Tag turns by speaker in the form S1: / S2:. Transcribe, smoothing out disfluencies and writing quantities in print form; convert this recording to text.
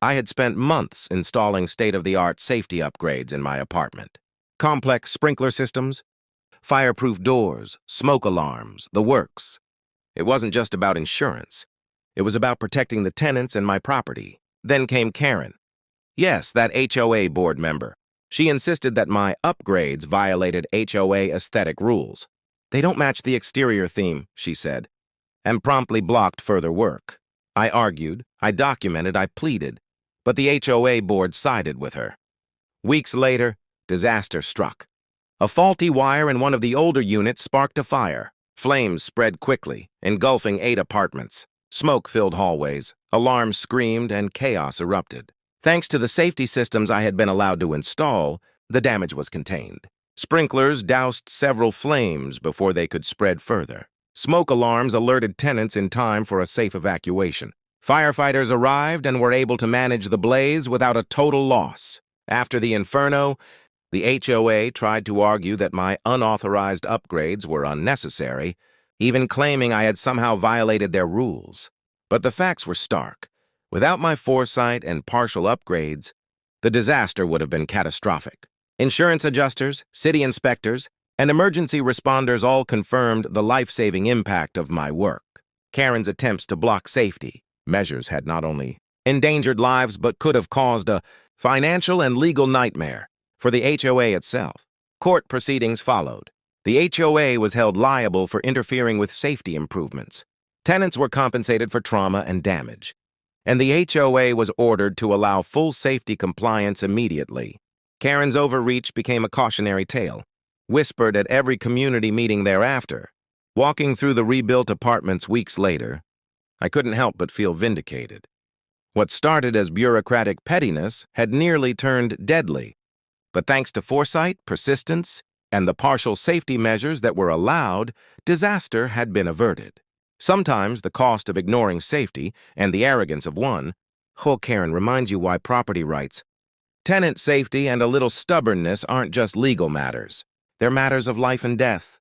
S1: I had spent months installing state-of-the-art safety upgrades in my apartment. Complex sprinkler systems, fireproof doors, smoke alarms, the works. It wasn't just about insurance. It was about protecting the tenants and my property. Then came Karen. Yes, that HOA board member. She insisted that my upgrades violated HOA aesthetic rules. They don't match the exterior theme, she said, and promptly blocked further work. I argued, I documented, I pleaded, but the HOA board sided with her. Weeks later, disaster struck. A faulty wire in one of the older units sparked a fire. Flames spread quickly, engulfing 8 apartments. Smoke filled hallways, alarms screamed, and chaos erupted. Thanks to the safety systems I had been allowed to install, the damage was contained. Sprinklers doused several flames before they could spread further. Smoke alarms alerted tenants in time for a safe evacuation. Firefighters arrived and were able to manage the blaze without a total loss. After the Inferno, the HOA tried to argue that my unauthorized upgrades were unnecessary, even claiming I had somehow violated their rules. But the facts were stark. Without my foresight and partial upgrades, the disaster would have been catastrophic. Insurance adjusters, city inspectors, and emergency responders all confirmed the life-saving impact of my work. Karen's attempts to block safety measures had not only endangered lives but could have caused a financial and legal nightmare for the HOA itself. Court proceedings followed. The HOA was held liable for interfering with safety improvements. Tenants were compensated for trauma and damage, and the HOA was ordered to allow full safety compliance immediately. Karen's overreach became a cautionary tale, whispered at every community meeting thereafter. Walking through the rebuilt apartments weeks later, I couldn't help but feel vindicated. What started as bureaucratic pettiness had nearly turned deadly. But thanks to foresight, persistence, and the partial safety measures that were allowed, disaster had been averted. Sometimes the cost of ignoring safety and the arrogance of one, Karen reminds you why property rights, tenant safety, and a little stubbornness aren't just legal matters. They're matters of life and death.